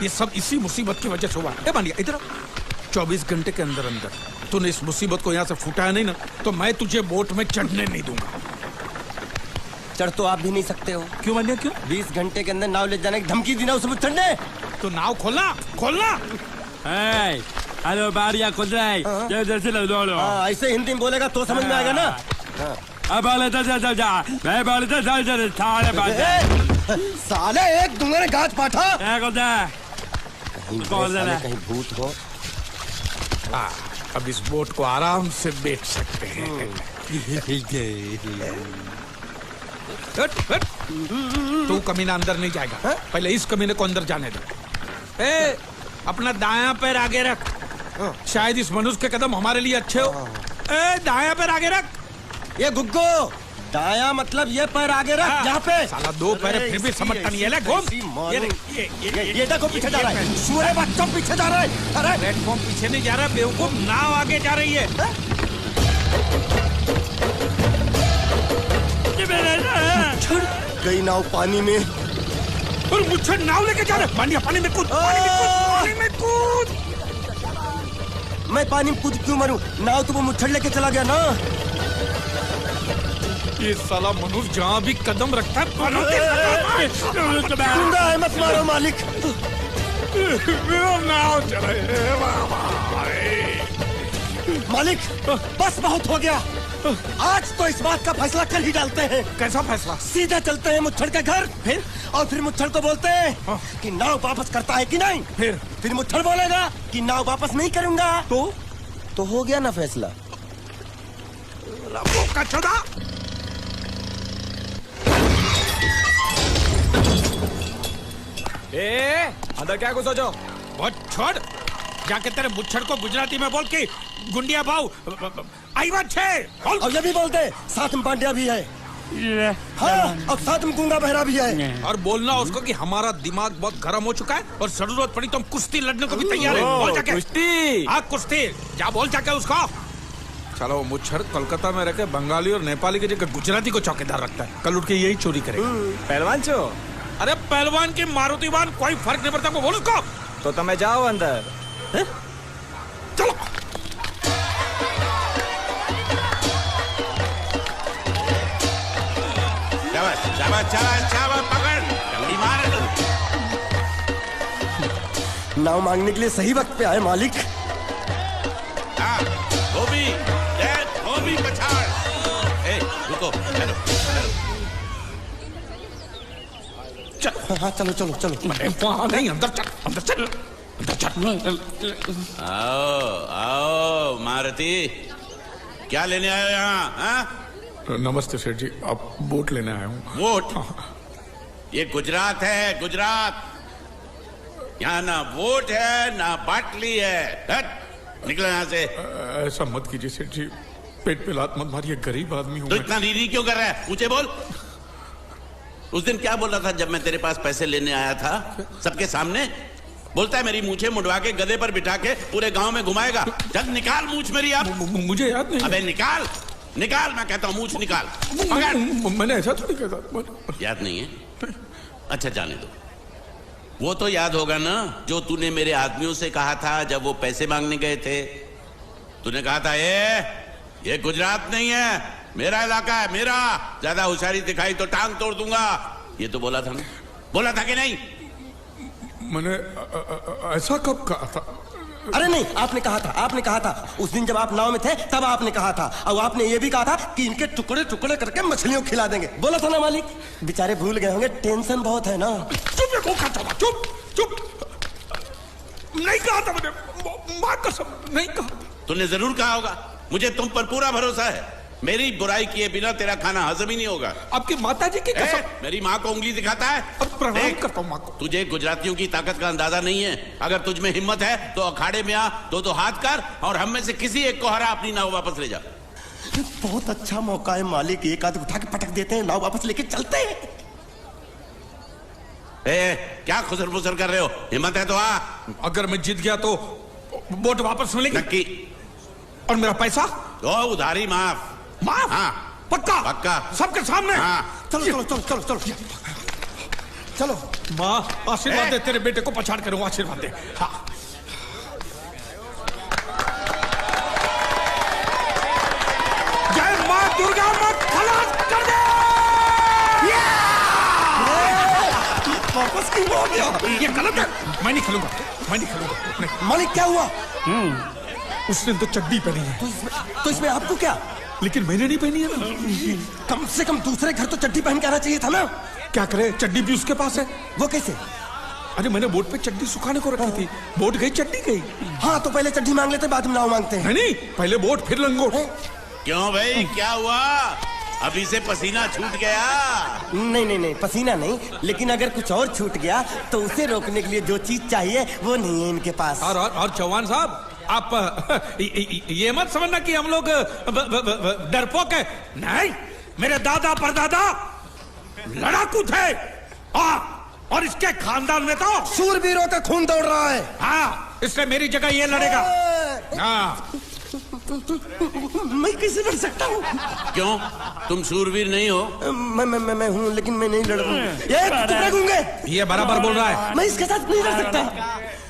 ये सब इसी मुसीबत की वजह से हुआ है। मानिया इधर 24 घंटे के अंदर अंदर तूने इस मुसीबत को यहाँ से फुटाया नहीं ना तो मैं तुझे बोट में चढ़ने नहीं दूंगा। चढ़ तो आप भी नहीं सकते हो। क्यों मानिया क्यों? 20 घंटे के अंदर नाव ले जाने की धमकी दी ना उसे मुझे चढ़ने। तो नाव खोलना खोलना। हेलो बारिया खुल रहा है। ऐसे हिंदी में बोलेगा तो समझ में आएगा ना। अब मैं साले एक दूंगे गाज पाठा। कहीं भूत हो। अब इस बोट को आराम से बेच सकते हैं। तू कमीना अंदर नहीं जाएगा। पहले इस कमीने को अंदर जाने दे। अपना दायां पैर आगे रख। शायद इस मनुष्य के कदम हमारे लिए अच्छे हो। दायां पैर आगे रख। ये गुग्गो दाया मतलब ये पैर आगे रख। यहाँ पे साला 2 पैर फिर भी समझता नहीं है। ले घूम। ये देखो पीछे जा रहा है। सूरे बच्चों पीछे जा रहा है। अरे प्लेटफॉर्म पीछे नहीं जा रहा बेवकूफ, नाव आगे जा रही है। गई नाव पानी में और मुझे नाव लेके जा रहे। पानी में कूद। पानी में कूद। मैं पानी में कूद क्यों मरूं? नाव तो वो मुच्छड़ लेके चला गया ना। ये साला मनुष्य जहाँ भी कदम रखता है गुंडा है, मत मारो मालिक। नाव चले मालिक बस बहुत हो गया। आज तो इस बात का फैसला कर ही डालते हैं। कैसा फैसला? सीधे चलते हैं मुच्छड़ के घर। फिर मुच्छड़ को बोलते हैं कि नाव वापस करता है कि नहीं। फिर मुच्छड़ बोलेगा कि नाव वापस नहीं करूंगा। तो हो गया ना फैसला। अंदर क्या घुसो जो? बहुत छोड़। जाके तेरे मुच्छड़ को गुजराती में बोल के गुंडिया भाव आई बात छे। और ये भी बोलते साथ में पांड्या भी है। हाँ, और साथ में गूंगा बहरा भी है। और बोलना उसको कि हमारा दिमाग बहुत गर्म हो चुका है और जरूरत पड़ी तो हम कुश्ती लड़ने को भी तैयार हैं। बोल जाके कुश्ती। हाँ कुश्ती जा बोल जाके उसको। चलो वो मुच्छड़ कोलकाता में रहकर बंगाली और नेपाली की जगह गुजराती को चौकीदार रखता है। कल उठ के यही चोरी करेगा। पहलवान छो? अरे पहलवान की मारुतिवान कोई फर्क नहीं पड़ता। बोल उसको। तो तुम्हें जाओ अंदर। चलो नाव मांगने के लिए सही वक्त पे आए मालिक। रुको। हाँ चलो चलो चलो। नहीं अंदर चल अंदर चल अंदर चल। आओ मारुति, क्या लेने आए हो यहाँ? नमस्ते सेठ जी, आप बोट लेने आया हूँ। बोट? ये गुजरात है, गुजरात। यहाँ ना बोट है ना बाटली है। निकलो यहाँ से। ऐसा मत कीजिए सेठ जी, पेट पे लात मत मारिए, गरीब आदमी हूँ। तो इतना रीरी क्यों कर रहा है? पूछे बोल। उस दिन क्या बोल रहा था जब मैं तेरे पास पैसे लेने आया था सबके सामने? बोलता है मेरी मूछें मुंडवा के गधे पर बिठा के पूरे गांव में घुमाएगा। जल्द निकाल मूछ मेरी। आप मुझे याद नहीं। अबे निकाल निकाल, मैं कहता हूँ मूछ निकाल। मैंने ऐसा थोड़ी कहता। याद नहीं है? अच्छा जाने दो। वो तो याद होगा ना जो तूने मेरे आदमियों से कहा था जब वो पैसे मांगने गए थे। तूने कहा था ये गुजरात नहीं है, मेरा इलाका है, मेरा। ज्यादा होशियारी दिखाई तो टांग तोड़ दूंगा। ये तो बोला था ना? बोला था कि नहीं? मैंने ऐसा कब कहा था? अरे नहीं, आपने कहा था उस दिन जब आप नाव में थे तब आपने कहा था। और आपने ये भी कहा था कि इनके टुकड़े टुकड़े करके मछलियों खिला देंगे। बोला था ना मालिक? बेचारे भूल गए होंगे, टेंशन बहुत है ना। चुप चुप। नहीं कहा था मैंने, मां कसम नहीं कहा। तूने जरूर कहा होगा। मुझे तुम पर पूरा भरोसा है। मेरी बुराई किए बिना तेरा खाना हजम ही नहीं होगा। आपकी माता जी की कसम। मेरी माँ को उंगली दिखाता है। अब प्रणाम करता हूँ माँ को। तुझे गुजरातियों की ताकत का अंदाजा नहीं है। अगर तुझ में हिम्मत है तो अखाड़े में आ, दो हाथ कर और हम में से किसी एक को हरा अपनी नाव वापस ले जा। बहुत अच्छा मौका है मालिक, एक आदमी उठा के पटक देते हैं, नाव वापस लेके चलते हैं। क्या खुसर फुसर कर रहे हो? हिम्मत है तो आ। अगर मैं जीत गया तो बोट वापस मिलेगी? नक्की। और मेरा पैसा? तो उधारी माफ। माफ? हाँ पक्का? पक्का। सबके सामने? हाँ। चलो चलो चलो चलो चलो। चलो। माँ आशीर्वाद दे, तेरे बेटे को पछाड़ कर आशीर्वाद दे। हाँ जय माँ दुर्गा, मत खलास कर दे। वापस क्यों हो गया? ये गलत है, मैं नहीं खेलूंगा, मैं नहीं खेलूंगा नहीं। मालिक क्या हुआ? उसने तो चड्डी पहनी है, तो इसमें आपको क्या? लेकिन मैंने नहीं पहनी है ना। कम से कम दूसरे घर तो चड्डी पहन के आना चाहिए था ना। क्या करे, चड्डी भी उसके पास है। वो कैसे? अरे मैंने बोट पे चड्डी सुखाने को रखी थी, बोट गई चड्डी गई। हाँ तो पहले चड्डी मांग लेते, बाद में नाव मांगते हैं। नहीं, पहले बोट फिर लंगोट। क्यों भाई, क्या हुआ? अभी से पसीना छूट गया? नहीं नहीं नहीं, पसीना नहीं, लेकिन अगर कुछ और छूट गया तो उसे रोकने के लिए जो चीज चाहिए वो नहीं है इनके पास। और चौहान साहब, आप ये मत समझना कि हम लोग डरपोक है। नहीं, मेरे दादा परदादा लड़ाकू थे, और इसके खानदान में तो शूरवीरों का खून दौड़ रहा है। हाँ, इसलिए मेरी जगह ये लड़ेगा। हाँ। मैं कैसे लड़ सकता हूँ? क्यों, तुम शूरवीर नहीं हो? मैं हूँ, लेकिन मैं नहीं लड़ रहा हूँ। ये गूंगे, ये बराबर बोल रहा है। मैं इसके साथ नहीं लड़ सकता।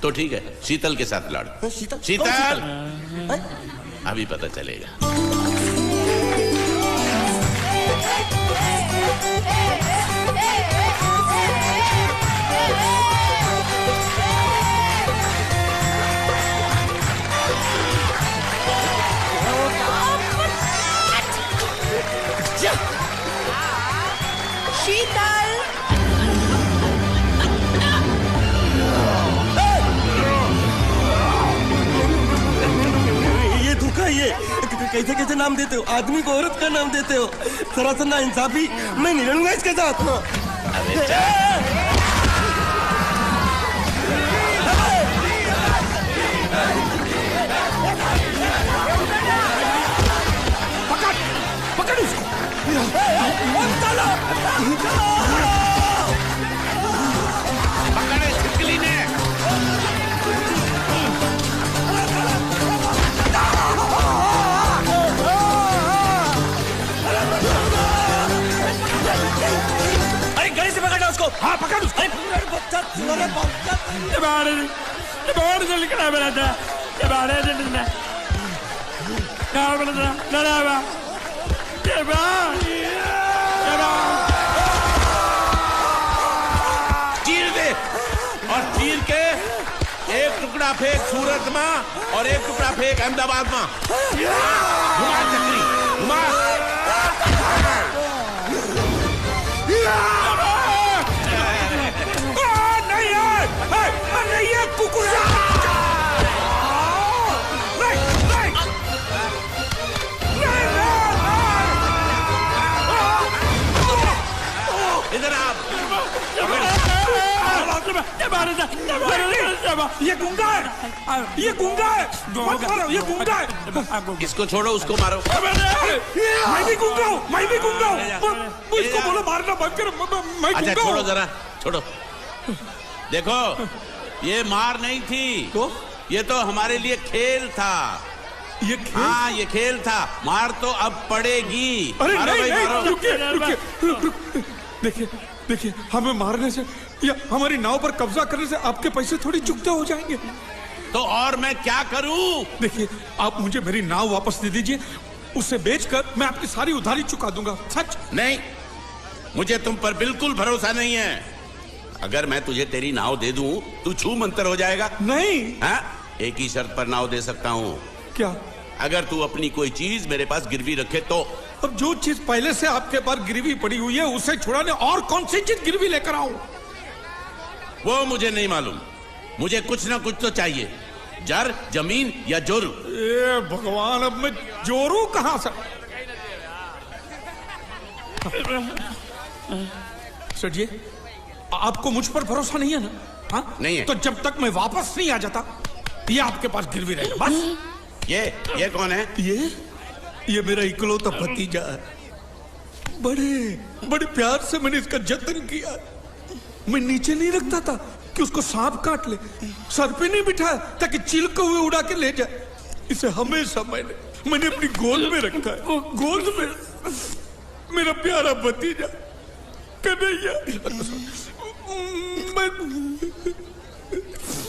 तो ठीक है, शीतल के साथ लड़। शीतल? शीतल, हैं? अभी पता चलेगा। शीतल, ये धोखा, ये कैसे कैसे नाम देते हो? आदमी को औरत का नाम देते हो, सरासर ना इंसाफी। मैं नहीं लड़ूंगा इसके साथ। अरे चल। पकड़ इसको। पकड़े छिपकली ने। अरे गले से पकड़ना उसको। हाँ पकड़ उसको। बाहर से लिखना मेरा था, बाहर से लिखना चीर दे, और चीर के एक टुकड़ा फेंक सूरत में और एक टुकड़ा फेंक अहमदाबाद में। घुमा चक्री, घुमा। नहीं है कुकुर। इधर आप। ये गुंगा है, ये गुंगा है, मत मारो, ये गुंगा है। इसको छोड़ो, उसको मारो। मैं भी गुंगा हूँ, मैं भी गुंगा हूँ। इसको बोलो मारना बंद करो, मैं अच्छा गुंगा छोड़ो, हूँ। जरा छोड़ो। देखो, ये मार नहीं थी, तो ये तो हमारे लिए खेल था। ये खेल? हाँ, ये खेल था। मार तो अब पड़ेगी। अरे मारो नहीं, भाई, नहीं, मारो। रुकिए, रुकिए, रुक। देखिए, देखिए, हमें मारने से या हमारी नाव पर कब्जा करने से आपके पैसे थोड़ी चुकते हो जाएंगे। तो और मैं क्या करूं? देखिए, आप मुझे मेरी नाव वापस दे दीजिए, उसे बेचकर मैं आपकी सारी उधारी चुका दूंगा। सच? नहीं, मुझे तुम पर बिल्कुल भरोसा नहीं है। अगर मैं तुझे तेरी नाव दे दूं, तू छू मंतर हो जाएगा। नहीं। हाँ? एक ही शर्त पर नाव दे सकता हूँ। क्या? अगर तू अपनी कोई चीज मेरे पास गिरवी रखे तो। अब जो चीज पहले से आपके पास गिरवी पड़ी हुई है उसे छुड़ाने और कौन सी चीज गिरवी लेकर आऊं? वो मुझे नहीं मालूम। मुझे कुछ ना कुछ तो चाहिए, जर, जमीन या जोरू। ए भगवान, अब मैं जोरू कहां से? सर जी, आपको मुझ पर भरोसा नहीं है ना? हाँ? नहीं है। तो जब तक मैं वापस नहीं आ जाता, ये आपके पास गिरवी रहेगा बस। ये कौन है? ये मेरा इकलौता भतीजा है। बड़े बड़े प्यार से मैंने इसका जतन किया। मैं नीचे नहीं रखता था कि उसको सांप काट ले, सर पे नहीं बिठाया ताकि चिलके हुए उड़ा के ले जाए। इसे हमेशा मैंने अपनी गोद में रखा है। गोद में मेरा प्यारा भतीजा कन्हैया।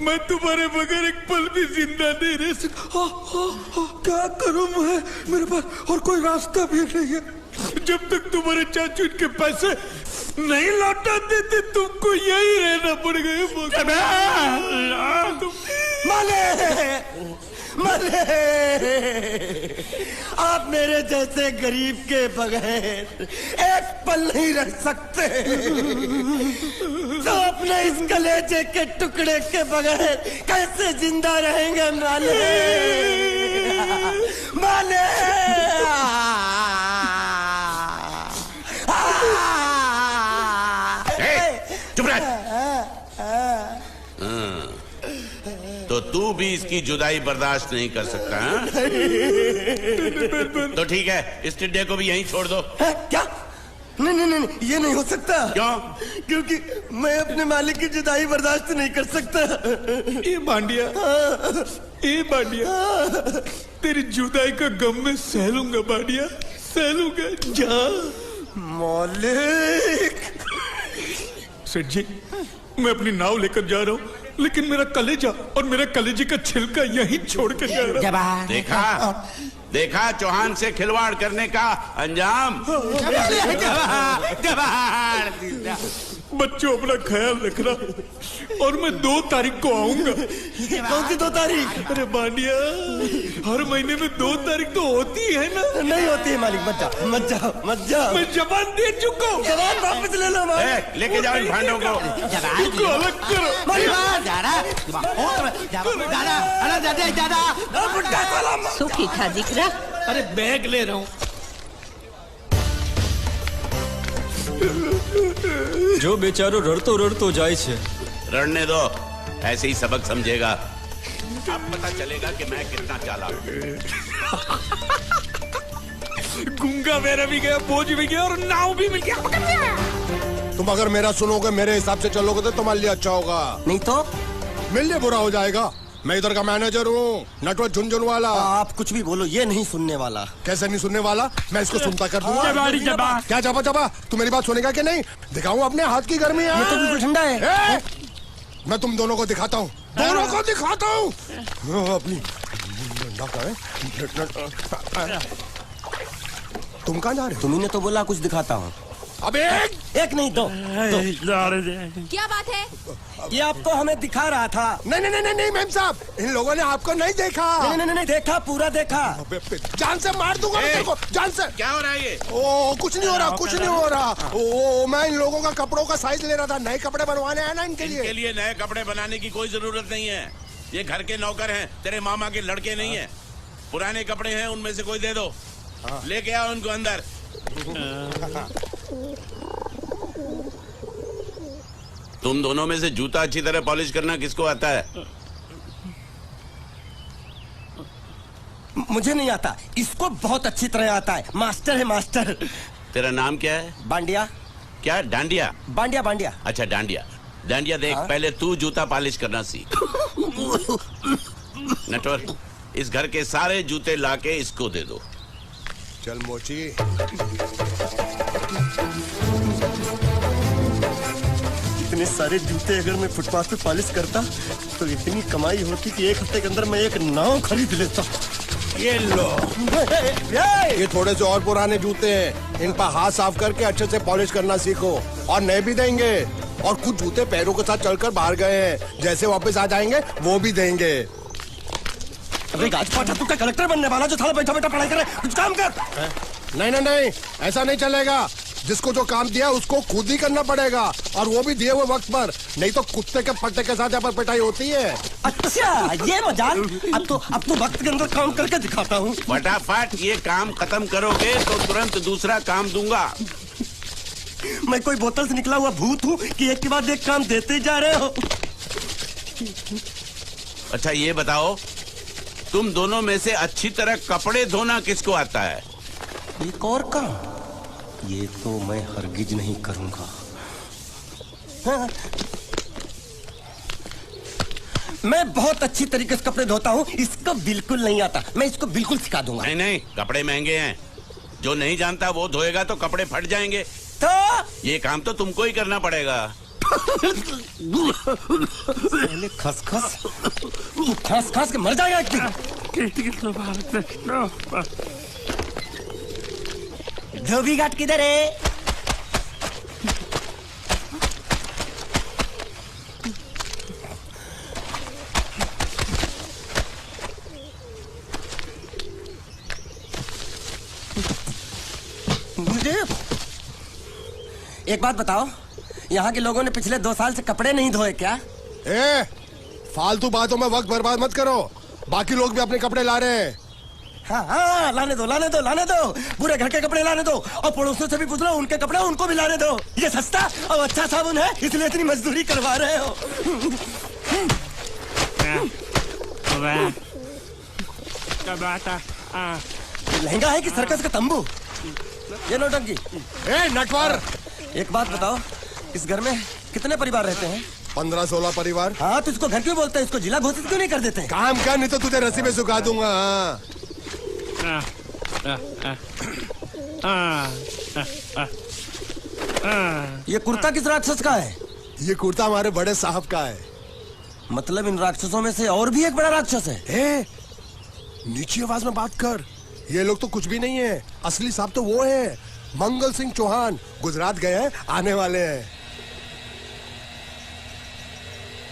मैं तुम्हारे बगैर एक पल भी जिंदा नहीं रह सकता। क्या करूं मैं? मेरे पास और कोई रास्ता भी नहीं है। जब तक तुम्हारे चाचू इनके पैसे नहीं लौटा देते तुमको यही रहना पड़ेगा। माले, आप मेरे जैसे गरीब के बगैर एक पल नहीं रह सकते, तो अपने इस कलेजे के टुकड़े के बगैर कैसे जिंदा रहेंगे माले? माले, चुप रह। तो तू भी इसकी जुदाई बर्दाश्त नहीं कर सकता हाँ? तो ठीक है, इस टिड्डे को भी यहीं छोड़ दो। क्या? नहीं, ये नहीं हो सकता। क्यों? क्योंकि मैं अपने मालिक की जुदाई बर्दाश्त नहीं कर सकता। ये बांडिया, तेरी जुदाई का गम में सह लूंगा बांडिया, सह लूंगा। जा मालिक। सेठ जी, मैं अपनी नाव लेकर जा रहा हूँ, लेकिन मेरा कलेजा और मेरा कलेजे का छिलका यहीं छोड़ कर जा रहा हूँ। देखा चौहान से खिलवाड़ करने का अंजाम। बच्चों, अपना ख्याल रखना और मैं 2 तारीख को आऊंगा। कौन सी 2 तारीख? अरे बांडिया, हर महीने में 2 तारीख तो होती है ना? नहीं होती है मालिक, मत जाओ। मैं जबान दे चुका हूँ। जबान वापस ले लो मालिक। लेके जाओ इन भांडों को। उनको अलग करो। सुखी था दिकरा। अरे बैग ले रहा हूँ। जो बेचारो रड़तो જાય છે। रड़ने दो, ऐसे ही सबक समझेगा। अब पता चलेगा कि मैं कितना चालाक हूँ। गुंगा मेरा भी गया, बोझ भी गया और नाव भी मिल गया। तुम अगर मेरा सुनोगे, मेरे हिसाब से चलोगे तो तुम्हारे लिए अच्छा होगा, नहीं तो मेरे लिए बुरा हो जाएगा। मैं इधर का मैनेजर हूँ, नटवर झुनझुनवाला। आप कुछ भी बोलो, ये नहीं सुनने वाला। कैसे नहीं सुनने वाला? मैं इसको सुनता कर दूंगा। क्या जबा? तू मेरी बात सुनेगा कि नहीं? दिखाऊं अपने हाथ की गर्मी? ये तो बिल्कुल ठंडा है। मैं तुम दोनों को दिखाता हूँ, अपनी। तुम कहाँ जा रहे हो? तुम्ही तो बोला कुछ दिखाता हूँ। अब एक नहीं, 2। क्या बात है? ये आपको हमें दिखा रहा था। नहीं मेम साहब, इन लोगों ने आपको नहीं देखा। नहीं, देखा, पूरा देखा। जान से मार दूंगा मैं तेरे को, जान से। क्या हो रहा है ये? ओ कुछ नहीं हो रहा। ओ मैं इन लोगों का कपड़ों का साइज ले रहा था, नए कपड़े बनवाने आया ना इनके लिए। नए कपड़े बनाने की कोई जरूरत नहीं है। ये घर के नौकर हैं, तेरे मामा के लड़के नहीं है। पुराने कपड़े हैं, उनमें से कोई दे दो। लेके आओ उनको अंदर। तुम दोनों में से जूता अच्छी तरह पॉलिश करना किसको आता है? मुझे नहीं आता, इसको बहुत अच्छी तरह आता है। मास्टर है, मास्टर। तेरा नाम क्या है? बांडिया। क्या? डांडिया? बांडिया। अच्छा डांडिया देख। पहले तू जूता पॉलिश करना सीख। नटवर, इस घर के सारे जूते लाके इसको दे दो। चल मोची। इतने सारे जूते अगर मैं फुटपाथ पे पॉलिश करता तो इतनी कमाई होती कि 1 हफ्ते के अंदर मैं एक नाव खरीद लेता। ये लो, ये थोड़े से और पुराने जूते हैं, इन पर हाथ साफ करके अच्छे से पॉलिश करना सीखो। और नए भी देंगे, और कुछ जूते पैरों के साथ चलकर बाहर गए हैं, जैसे वापस आ जाएंगे वो भी देंगे। अरे गाजपाटा, तू क्या कलेक्टर बनने वाला जो थाला बैठा पढ़ाई करे? कुछ काम कर। नहीं, ऐसा नहीं चलेगा। जिसको जो काम दिया उसको खुद ही करना पड़ेगा, और वो भी दिए हुए वक्त पर, नहीं तो कुत्ते के पट्टे के साथ यहाँ पर पिटाई होती है। अच्छा, ये मजाक। अब तो वक्त के अंदर काम करके दिखाता हूँ। फटाफट ये काम खत्म करोगे तो तुरंत दूसरा काम दूंगा। मैं कोई बोतल से निकला हुआ भूत हूँ कि एक के बाद एक काम देते जा रहे हो? अच्छा ये बताओ, तुम दोनों में से अच्छी तरह कपड़े धोना किसको आता है? एक और काम, ये तो मैं हरगिज नहीं करूंगा। हाँ। मैं बहुत अच्छी तरीके से कपड़े धोता हूँ, इसको बिल्कुल नहीं आता। मैं इसको बिल्कुल सिखा दूंगा। नहीं, कपड़े महंगे हैं। जो नहीं जानता वो धोएगा तो कपड़े फट जाएंगे। तो ये काम तो तुमको ही करना पड़ेगा। पहले खसखस तू खस खस के मर जाएगा एक दिन। धोबी घाट किधर है? मुझे एक बात बताओ, यहाँ के लोगों ने पिछले 2 साल से कपड़े नहीं धोए क्या? ए, फालतू बातों में वक्त बर्बाद मत करो। बाकी लोग भी अपने कपड़े ला रहे हैं। हाँ, लाने दो लाने दो लाने दो, पूरे घर के कपड़े लाने दो, और पड़ोसियों से भी पूछ लो, उनके कपड़े उनको भी लाने दो। ये सस्ता और अच्छा साबुन है, इसलिए इतनी मजदूरी करवा रहे हो। लहंगा है कि सर्कस का तंबू? ये नौटंकी। ए नटवर, एक बात बताओ, इस घर में कितने परिवार रहते हैं? 15-16 परिवार। हाँ, तो इसको घर क्यों बोलते हैं? इसको जिला घोषित क्यों नहीं कर देते? काम कर, नहीं तो तुझे रस्सी में सुखा दूंगा। ये कुर्ता किस राक्षस का है? ये कुर्ता हमारे बड़े साहब का है। मतलब इन राक्षसों में से और भी एक बड़ा राक्षस है? ए, नीची आवाज में बात कर। ये लोग तो कुछ भी नहीं है, असली साहब तो वो है मंगल सिंह चौहान। गुजरात गए हैं, आने वाले हैं।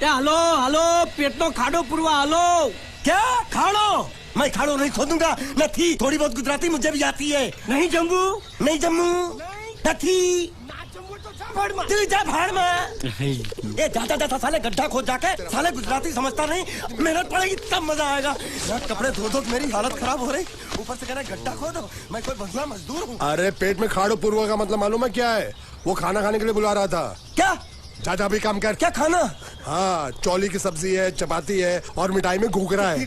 हेलो हेलो, पेटनो खाड़ो पुरवा हेलो। क्या खाड़ो? मैं खाड़ो नहीं खोदूंगा। न थी, थोड़ी बहुत गुजराती मुझे भी आती है। नहीं जम्बू, नहीं जम्मू, न थी। तू जा भाड़ में। ये जाता जाता साले गड्ढा खोद जाके, साले गुजराती समझता नहीं। मेहनत पड़ेगी तब मजा आएगा। कपड़े धो धो मेरी हालत खराब हो रही, ऊपर से कह रहे गड्ढा खोदो। मैं कोई बंधुआ मजदूर हूँ? अरे पेट में खाड़ो पूर्वा का मतलब मालूम है क्या है? वो खाना खाने के लिए बुला रहा था। क्या? जा भी काम कर। क्या खाना? हाँ, चौली की सब्जी है, चपाती है और मिठाई में घूघरा है।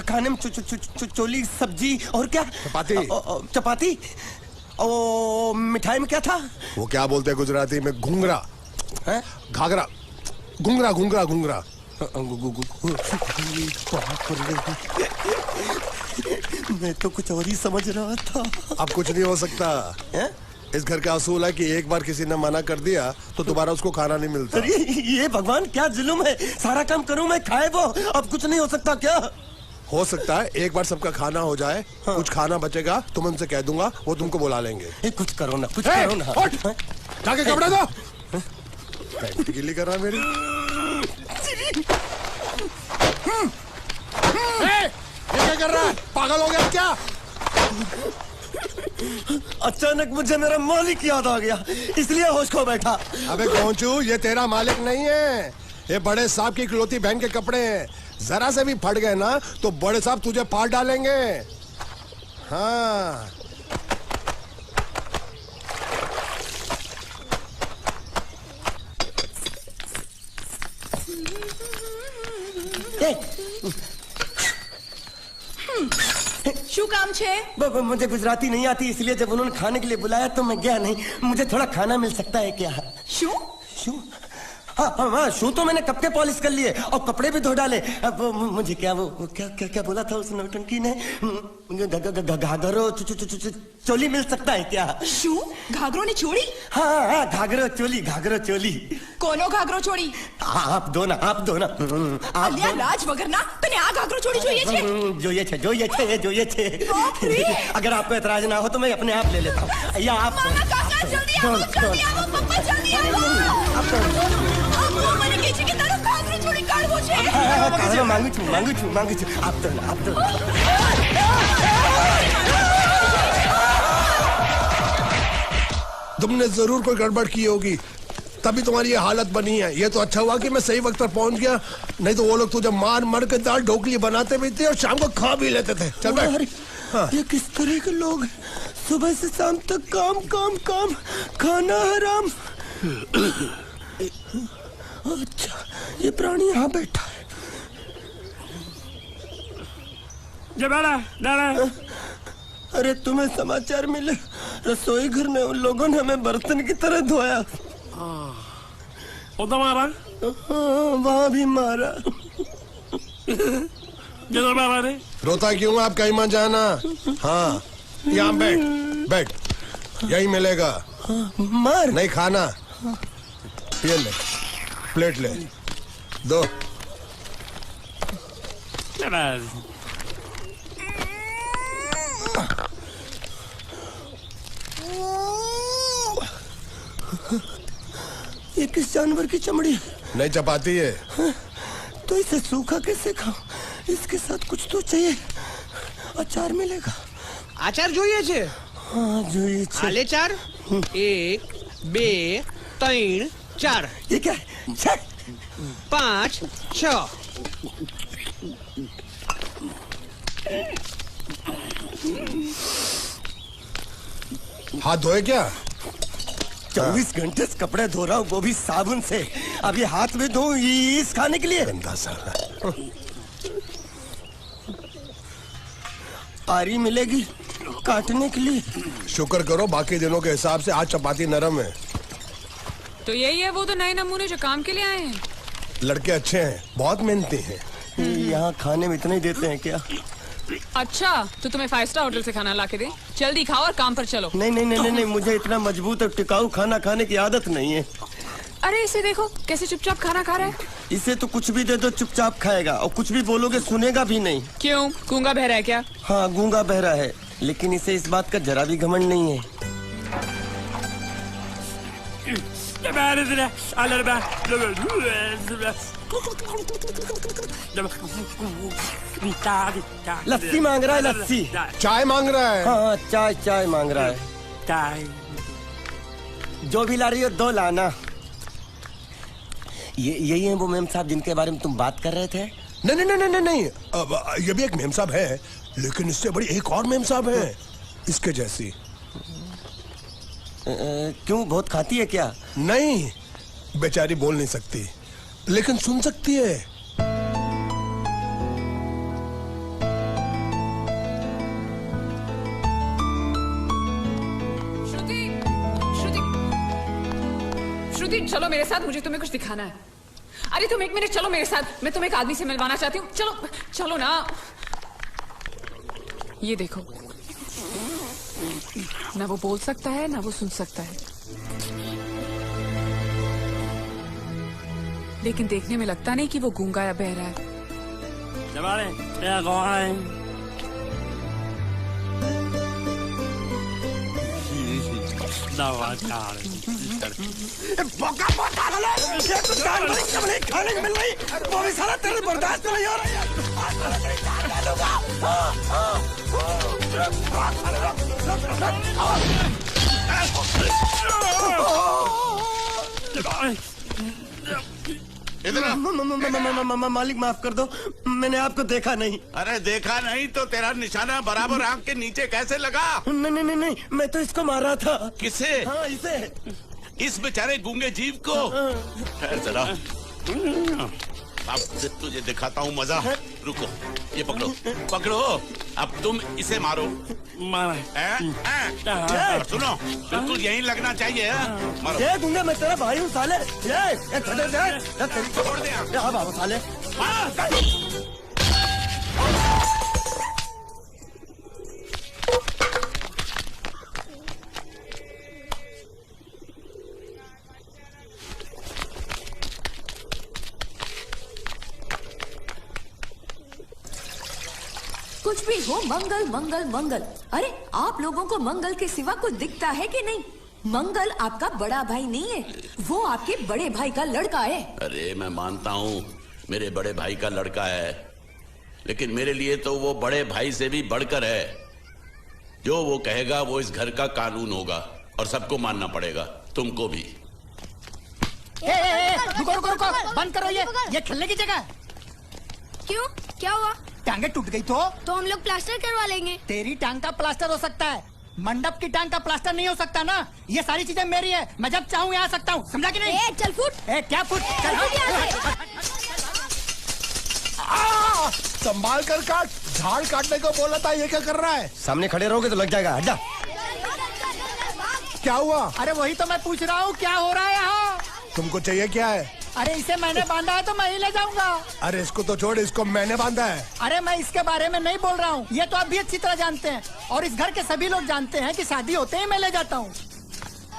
खाने में चोली सब्जी और क्या? चपाती। चपाती। ओ, मिठाई में क्या था? वो क्या बोलते हैं गुजराती में? घूंघरा है, घाघरा, घूंघरा घूंघरा घूंघरा। मैं तो कुछ और ही समझ रहा था। अब कुछ नहीं हो सकता है? इस घर का असूल है कि एक बार किसी ने मना कर दिया तो दोबारा उसको खाना नहीं मिलता। अरे ये भगवान क्या जुल्म है? सारा काम करूं मैं, खाए वो। अब कुछ नहीं हो सकता क्या? हो सकता है एक बार सबका खाना हो जाए। हाँ। कुछ खाना बचेगा तो मैं उनसे कह दूंगा, वो तुमको बुला लेंगे। कुछ करो ना, कुछ करो ना। जाके कपड़े दो। पैंट गीली कर रहा है मेरी। ये क्या कर रहा है? पागल हो गया क्या? अचानक मुझे मेरा मालिक याद आ गया, इसलिए होश खो बैठा। अबे पहुंचू, ये तेरा मालिक नहीं है, ये बड़े साहब की इकलौती बहन के कपड़े हैं। जरा से भी फट गए ना तो बड़े साहब तुझे फाड़ डालेंगे। हाँ, શું કામ છે? मुझे गुजराती नहीं आती, इसलिए जब उन्होंने खाने के लिए बुलाया तो मैं गया नहीं। मुझे थोड़ा खाना मिल सकता है क्या? શું? शू? हाँ, शू तो मैंने कब के पॉलिश कर लिए और कपड़े भी धो डाले। अब मुझे क्या वो क्या क्या क्या बोला था उस नौटंकी ने? घाघरो चोली मिल सकता है क्या? શું? ઘાઘરો ને ચોળી? हाँ, घाघरो चोली, घाघरो चोली। કોનો ઘાઘરો ચોળી? आप दो ना, आप दो ना। અલ્યા લાજ વગરના, તને આ ઘાઘરો ચોળી જોઈએ છે? જોઈએ છે। अगर आपको एतराज ना हो तो मैं अपने आप ले लेता हूँ। या आप મામા કાકા જલ્દી આવો, પપ્પા જલ્દી આવો। અમ્મુ મને કહે છે કે તારો ઘાઘરો ચોળી કાઢવો છે। मांगू छू। आप दो ना, आप दो। तुमने जरूर कोई गड़बड़ की होगी, तभी तुम्हारी ये हालत बनी है। ये तो अच्छा हुआ कि मैं सही वक्त पर पहुंच गया, नहीं तो वो लोग तुझे मार के दाल ढोकली बनाते भी थे और शाम को खा भी लेते थे। चल बैठ। हाँ। ये किस तरह के लोग हैं? सुबह से शाम तक काम काम काम, खाना हराम। अच्छा, ये प्राणी यहाँ बैठा है। अरे तुम्हें समाचार मिले? रसोई घर में उन लोगों ने हमें बर्तन की तरह धोया। उधर मारा? हाँ, वहाँ भी मारा। जिधर मारा रे? रोता क्यों? आप कहीं मत जाना। हाँ, यहाँ बैठ, यही मिलेगा। मार नहीं खाना। ये ले, प्लेट ले, दो। ये किस जानवर की चमड़ी है? नहीं चपाती है। तो इसे सूखा कैसे खाऊं? इसके साथ कुछ तो चाहिए। अचार मिलेगा? આચાર જોઈએ છે? हाँ જોઈએ છે। આલે ચાર 1 2 3 4 ये क्या है? छः। 5 6 हाथ धोए क्या? 24 घंटे से कपड़े धो रहा हूँ, वो भी साबुन से। अब ये हाथ में धो इस खाने के लिए? गंदा साला। आरी मिलेगी काटने के लिए? शुक्र करो बाकी दिनों के हिसाब से आज चपाती नरम है। तो यही है वो तो नए नमूने जो काम के लिए आए हैं। लड़के अच्छे हैं, बहुत मेहनती हैं। यहाँ खाने में इतना ही देते हैं क्या? अच्छा तो तुम्हें 5 स्टार होटल से खाना ला के दे। जल्दी खाओ और काम पर चलो। नहीं नहीं नहीं नहीं, नहीं मुझे इतना मजबूत और टिकाऊ खाना खाने की आदत नहीं है। अरे इसे देखो कैसे चुपचाप खाना खा रहा है। इसे तो कुछ भी दे दो चुपचाप खाएगा, और कुछ भी बोलोगे सुनेगा भी नहीं। क्यों गूंगा बहरा है क्या? हाँ गूंगा बहरा है, लेकिन इसे इस बात का जरा भी घमंड नहीं है। लस्सी मांग रहा है, लस्सी। चाय मांग रहा है। हाँ चाय चाय मांग रहा है। चाय जो भी ला रही हो 2 लाना। ये यही है वो मेम साहब जिनके बारे में तुम बात कर रहे थे? नहीं नहीं नहीं नहीं नहीं, अब ये भी एक मेम साहब है, लेकिन इससे बड़ी एक और मेम साहब है इसके जैसी। क्यों बहुत खाती है क्या? नहीं, बेचारी बोल नहीं सकती लेकिन सुन सकती है। श्रुति श्रुति श्रुति चलो मेरे साथ, मुझे तुम्हें कुछ दिखाना है। अरे तुम 1 मिनट चलो मेरे साथ, मैं तुम्हें एक आदमी से मिलवाना चाहती हूँ। चलो चलो ना। ये देखो, ना वो बोल सकता है ना वो सुन सकता है, लेकिन देखने में लगता नहीं कि वो गूंगा या बहरा है। खाने को मिल रही, वो भी सारा तेरे बर्दाश्त नहीं हो रहा। मालिक माफ कर दो, मैंने आपको देखा नहीं। अरे देखा नहीं तो तेरा निशाना बराबर आंख के नीचे कैसे लगा? नहीं नहीं नहीं नहीं, मैं तो इसको मार रहा था। किसे? हाँ इसे। इस बेचारे गूंगे जीव को? ठहर जरा, अब तुझे दिखाता हूँ मजा। रुको, ये पकड़ो पकड़ो, अब तुम इसे मारो। सुनो, बिल्कुल यहीं लगना चाहिए। मारो। ये गूंगे मैं तेरा भाई हूँ साले। ये छोड़ दे हाँ बाबा साले। कुछ भी हो मंगल मंगल मंगल। अरे आप लोगों को मंगल के सिवा कुछ दिखता है कि नहीं? मंगल आपका बड़ा भाई नहीं है, वो आपके बड़े भाई का लड़का है। अरे मैं मानता हूँ मेरे बड़े भाई का लड़का है, लेकिन मेरे लिए तो वो बड़े भाई से भी बढ़कर है। जो वो कहेगा वो इस घर का कानून होगा और सबको मानना पड़ेगा, तुमको भी। रुको रुको रुको, बंद करो ये खेलने की जगह। क्यों क्या हुआ? टांगे टूट गई तो हम लोग प्लास्टर करवा लेंगे। तेरी टांग का प्लास्टर हो सकता है, मंडप की टांग का प्लास्टर नहीं हो सकता ना। ये सारी चीजें मेरी है, मैं जब चाहूँ यहाँ आ सकता हूँ, समझा कि नहीं? चल फुट। क्या फुट? संभाल कर काट, झाड़ काटने को बोला था, ये क्या कर रहा है? सामने खड़े रहोगे तो लग जाएगा। हट जा। क्या हुआ? अरे वही तो मैं पूछ रहा हूँ, क्या हो रहा है यहाँ? तुमको चाहिए क्या है? अरे इसे मैंने बांधा है तो मैं ही ले जाऊंगा। अरे इसको तो छोड़, इसको मैंने बांधा है। अरे मैं इसके बारे में नहीं बोल रहा हूँ, ये तो आप भी अच्छी तरह जानते हैं और इस घर के सभी लोग जानते हैं कि शादी होते ही मैं ले जाता हूँ।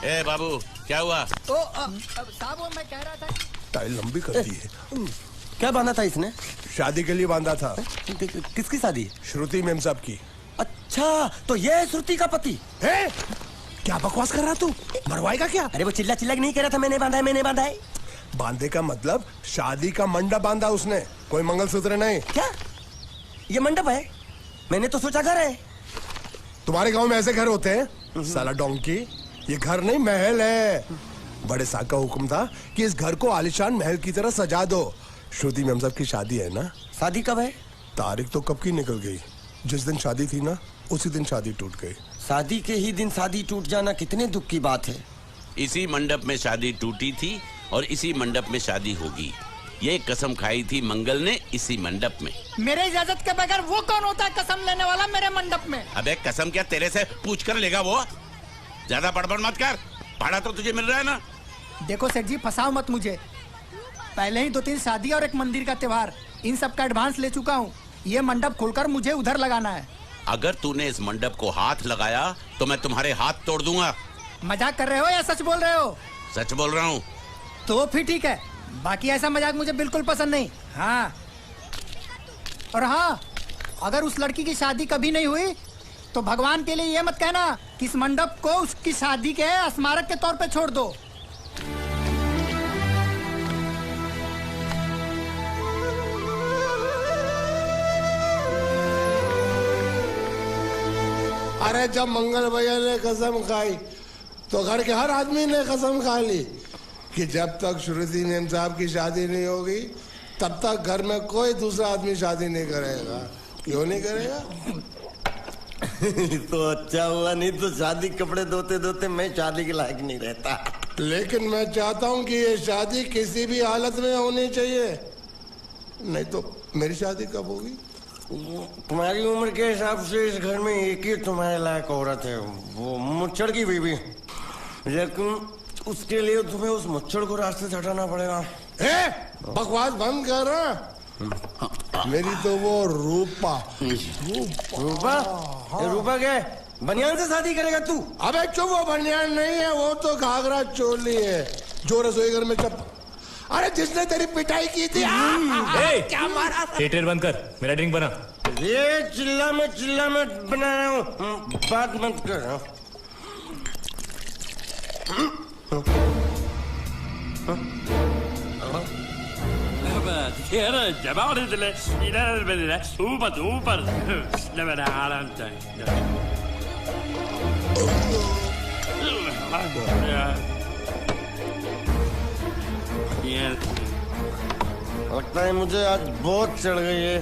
ए बाबू, क्या हुआ? साहब वो मैं कह रहा था टाइल लंबी कर दी है। क्या बांधा था इसने? शादी के लिए बांधा था। किसकी शादी? श्रुति मेम साहब की। अच्छा, तो ये है श्रुति का पति है? क्या बकवास कर रहा तू? मरवाएगा क्या? अरे वो चिल्ला चिल्ला नहीं कह रहा था मैंने बांधा है, मैंने बांधा है। बांधे का मतलब शादी का मंडप बांधा उसने, कोई मंगलसूत्र नहीं। क्या ये मंडप है? मैंने तो सोचा घर है। तुम्हारे गांव में ऐसे घर होते हैं? साला डोंकी, ये घर नहीं महल है। बड़े साहब का हुक्म था कि इस घर को आलीशान महल की तरह सजा दो। श्रुति मेम साहब की शादी है ना? शादी कब है? तारीख तो कब की निकल गई। जिस दिन शादी थी ना, उसी दिन शादी टूट गई। शादी के ही दिन शादी टूट जाना कितने दुख की बात है। इसी मंडप में शादी टूटी थी और इसी मंडप में शादी होगी। ये कसम खाई थी मंगल ने इसी मंडप में। मेरे इजाजत के बगैर वो कौन होता है कसम लेने वाला मेरे मंडप में? अबे कसम क्या तेरे से पूछ कर लेगा वो? ज्यादा बड़बड़ मत कर, भाड़ा तो तुझे मिल रहा है ना। देखो सेठ जी, फंसाओ मत मुझे। पहले ही 2-3 शादी और एक मंदिर का त्योहार, इन सब का एडवांस ले चुका हूँ। ये मंडप खोलकर मुझे उधर लगाना है। अगर तूने इस मंडप को हाथ लगाया तो मैं तुम्हारे हाथ तोड़ दूंगा। मजाक कर रहे हो या सच बोल रहे हो? सच बोल रहा हूँ। तो फिर ठीक है, बाकी ऐसा मजाक मुझे बिल्कुल पसंद नहीं। हाँ, और हाँ, अगर उस लड़की की शादी कभी नहीं हुई तो भगवान के लिए ये मत कहना कि इस मंडप को उसकी शादी के स्मारक के तौर पे छोड़ दो। अरे जब मंगल भैया ने कसम खाई तो घर के हर आदमी ने कसम खा ली कि जब तक श्रुति मेम साहब की शादी नहीं होगी तब तक घर में कोई दूसरा आदमी शादी नहीं करेगा। क्यों नहीं करेगा? तो अच्छा हुआ, नहीं तो शादी कपड़े धोते धोते मैं शादी के लायक नहीं रहता। लेकिन मैं चाहता हूँ कि ये शादी किसी भी हालत में होनी चाहिए, नहीं तो मेरी शादी कब होगी? तुम्हारी उम्र के हिसाब से इस घर में एक ही तुम्हारे लायक औरत है, वो मुच्छड़ की बीवी। लेकिन उसके लिए तुम्हें उस मुच्छड़ को रास्ते से हटाना पड़ेगा। बकवास बंद कर रहा। मेरी तो वो रूपा। रूपा? रूपा क्या बनियान से शादी करेगा तू? अबे चुप, वो बनियान नहीं है, वो तो घाघरा चोली है जो रसोई घर में चप। अरे जिसने तेरी पिटाई की थी। क्या मारा? थिएटर बंद कर, मेरा ड्रिंक बना। ये चिल्ला में बना रहा हूँ, बात मत कर। लगता है मुझे आज बहुत चढ़ गई है,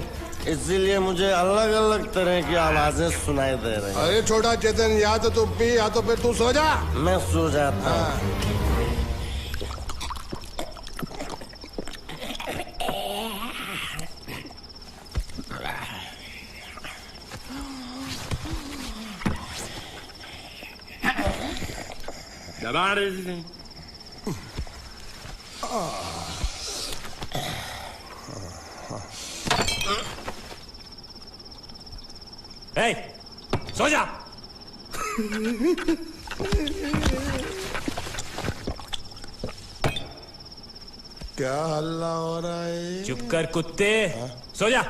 इसीलिए मुझे अलग अलग तरह की आवाजें सुनाई दे रही हैं। अरे छोटा चेतन, या तो तू पी या तो फिर तू सो जा। मैं सो जाता हूँ। सो जा। क्या हल्ला हो रहा है? चुप कर कुत्ते, सो जा।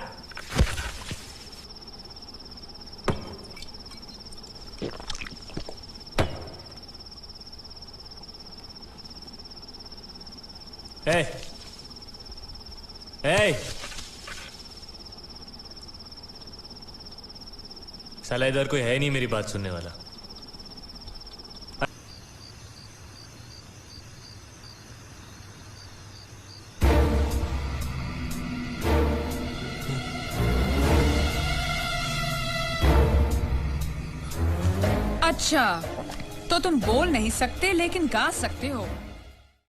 साला इधर कोई है नहीं मेरी बात सुनने वाला। अच्छा, तो तुम बोल नहीं सकते लेकिन गा सकते हो।